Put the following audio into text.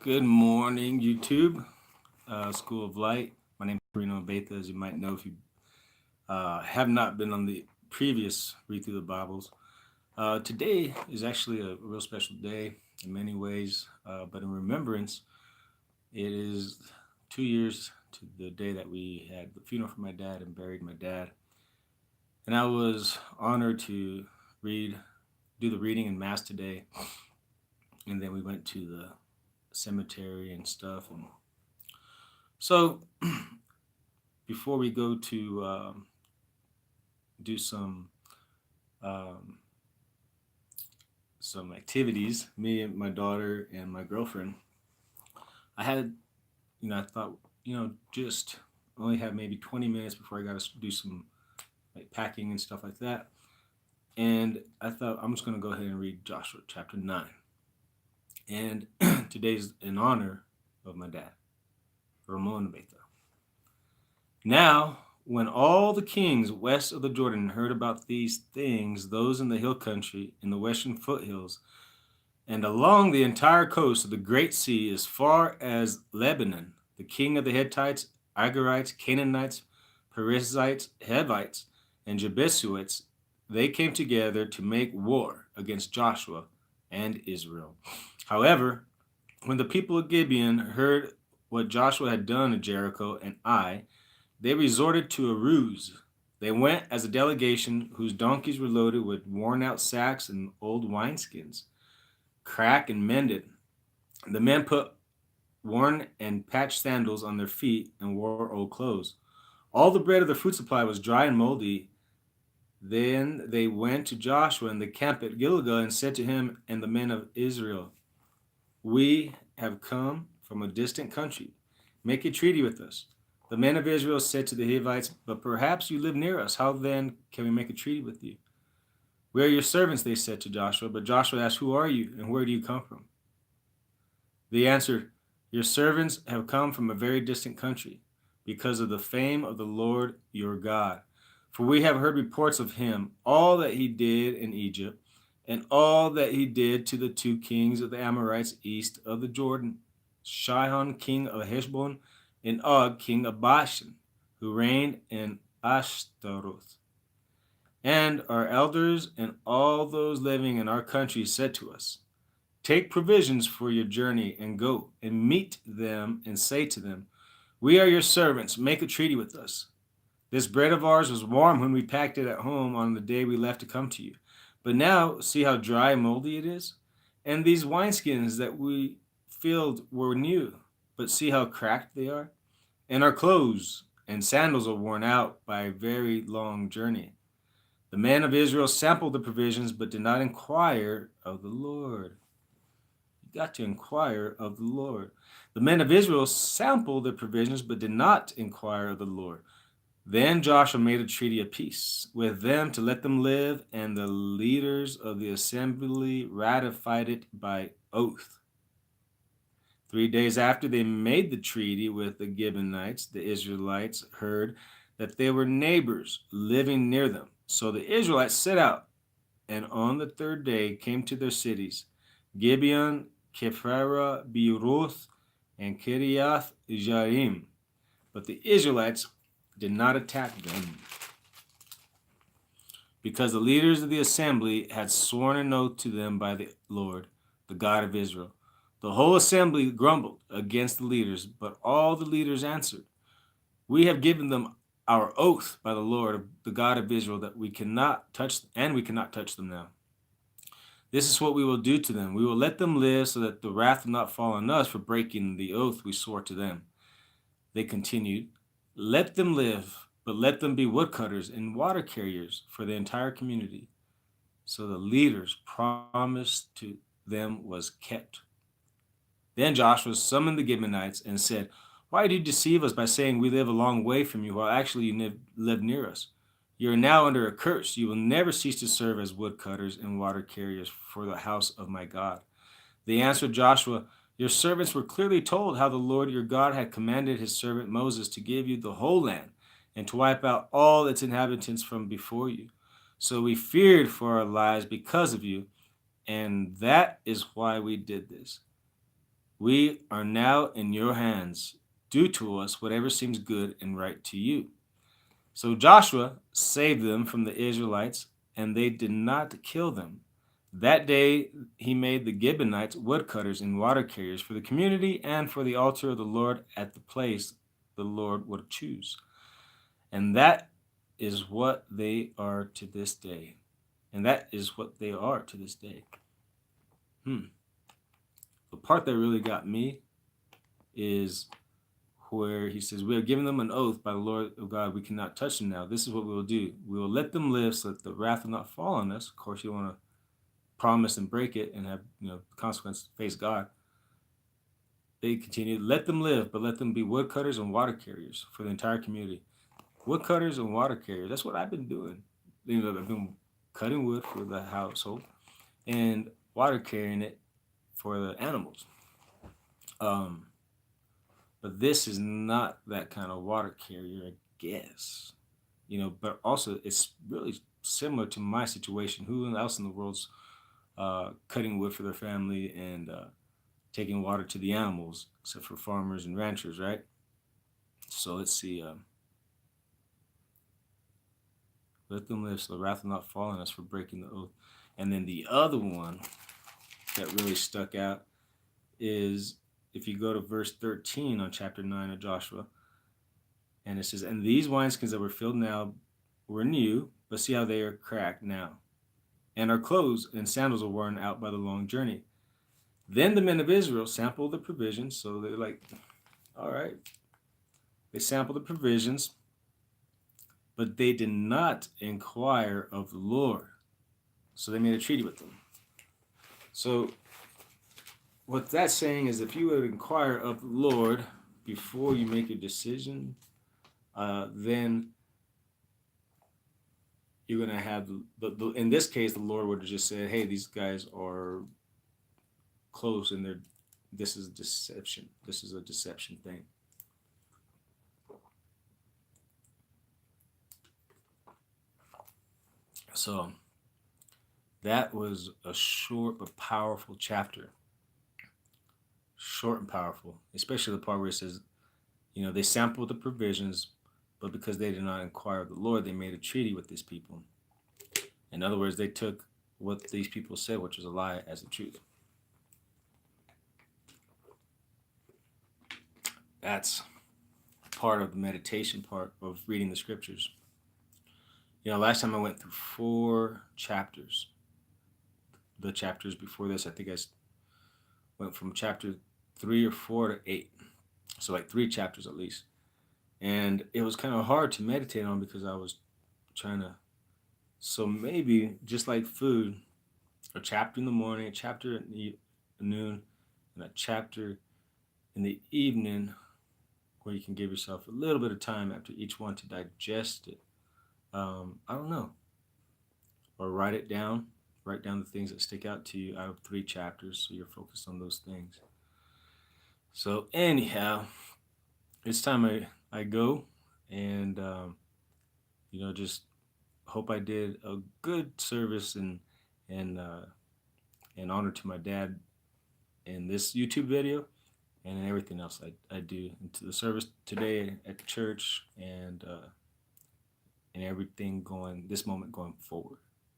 Good morning, YouTube, School of Light. My name is Reno Betha, as you might know if you have not been on the previous read through the Bibles. Today is actually a real special day in many ways, but in remembrance, it is 2 years to the day that we had the funeral for my dad and buried my dad. And I was honored to do the reading in Mass today, and then we went to the cemetery and stuff. And so, before we go to do um, some activities, me and my daughter and my girlfriend, I had, I thought, just only have maybe 20 minutes before I got to do some like packing and stuff like that. And I thought I'm just going to go ahead and read Joshua chapter 9. And today's in honor of my dad, Ramon Betha. Now, when all the kings west of the Jordan heard about these things, those in the hill country, in the western foothills, and along the entire coast of the great sea as far as Lebanon, the king of the Hittites, Agarites, Canaanites, Perizzites, Hivites, and Jebusites, they came together to make war against Joshua and Israel. However, when the people of Gibeon heard what Joshua had done at Jericho and Ai, they resorted to a ruse. They went as a delegation whose donkeys were loaded with worn-out sacks and old wineskins, cracked and mended. The men put worn and patched sandals on their feet and wore old clothes. All the bread of the food supply was dry and moldy. Then they went to Joshua in the camp at Gilgal and said to him and the men of Israel, "We have come from a distant country. Make a treaty with us." The men of Israel said to the Hivites, "But perhaps you live near us. How then can we make a treaty with you?" "We are your servants," they said to Joshua. But Joshua asked, "Who are you and where do you come from?" They answered, "Your servants have come from a very distant country because of the fame of the Lord your God. For we have heard reports of him, all that he did in Egypt, and all that he did to the two kings of the Amorites east of the Jordan, Sihon, king of Heshbon, and Og, king of Bashan, who reigned in Ashtaroth. And our elders and all those living in our country said to us, 'Take provisions for your journey and go and meet them and say to them, we are your servants, make a treaty with us. This bread of ours was warm when we packed it at home on the day we left to come to you. But now see how dry and moldy it is? And these wineskins that we filled were new, but see how cracked they are? And our clothes and sandals are worn out by a very long journey.' The men of Israel sampled the provisions, but did not inquire of the Lord." You got to inquire of the Lord. The men of Israel sampled the provisions, but did not inquire of the Lord. Then Joshua made a treaty of peace with them to let them live, and the leaders of the assembly ratified it by oath. 3 days after they made the treaty with the Gibeonites, the Israelites heard that they were neighbors living near them. So the Israelites set out, and on the third day came to their cities, Gibeon, Kephirah, Beeroth, and Kiriath Jearim. But the Israelites did not attack them, because the leaders of the assembly had sworn an oath to them by the Lord, the God of Israel. The whole assembly grumbled against the leaders, but all the leaders answered, "We have given them our oath by the Lord, the God of Israel, that we cannot touch them, and we cannot touch them now. This is what we will do to them. We will let them live so that the wrath will not fall on us for breaking the oath we swore to them." They continued, "Let them live, but let them be woodcutters and water carriers for the entire community." So the leaders' promise to them was kept. Then Joshua summoned the Gibeonites and said, "Why do you deceive us by saying we live a long way from you, while actually you live near us? You are now under a curse. You will never cease to serve as woodcutters and water carriers for the house of my God." They answered Joshua, "Your servants were clearly told how the Lord your God had commanded his servant Moses to give you the whole land and to wipe out all its inhabitants from before you. So we feared for our lives because of you, and that is why we did this. We are now in your hands. Do to us whatever seems good and right to you. So Joshua saved them from the Israelites, and they did not kill them. That day he made the Gibeonites woodcutters and water carriers for the community and for the altar of the Lord at the place the Lord would choose. And that is what they are to this day. And that is what they are to this day. The part that really got me is where he says, we are giving them an oath by the Lord of God, we cannot touch them now. This is what we will do. We will let them live so that the wrath will not fall on us. Of course, you want to promise and break it and have the consequence face God. They continued, let them live, but let them be woodcutters and water carriers for the entire community. Woodcutters and water carriers. That's what I've been doing. I've been cutting wood for the household and water carrying it for the animals. But this is not that kind of water carrier, I guess. But also it's really similar to my situation. Who else in the world's cutting wood for their family and taking water to the animals, except for farmers and ranchers, right? So let's see. Let them live, so the wrath will not fall on us for breaking the oath. And then the other one that really stuck out is if you go to verse 13 on chapter 9 of Joshua, and it says, and these wineskins that were filled now were new, but see how they are cracked now. And our clothes and sandals are worn out by the long journey. Then the men of Israel sampled the provisions. So they're like, all right. They sampled the provisions, but they did not inquire of the Lord. So they made a treaty with them. So what that's saying is if you would inquire of the Lord before you make a decision, then you're going to have, in this case, the Lord would have just said, hey, these guys are close and this is deception. This is a deception thing. So that was a short but powerful chapter. Short and powerful, especially the part where it says, they sampled the provisions, but because they did not inquire of the Lord, they made a treaty with these people. In other words, they took what these people said, which was a lie, as the truth. That's part of the meditation part of reading the scriptures. Last time I went through 4 chapters. The chapters before this, I think I went from chapter 3 or 4 to 8. So like 3 chapters at least. And it was kind of hard to meditate on because I was trying to. So maybe just like food, a chapter in the morning, a chapter at noon, and a chapter in the evening where you can give yourself a little bit of time after each one to digest it. I don't know. Or write it down. Write down the things that stick out to you out of 3 chapters so you're focused on those things. So anyhow, it's time I go and, just hope I did a good service and honor to my dad in this YouTube video and in everything else I do into the service today at the church and everything this moment going forward.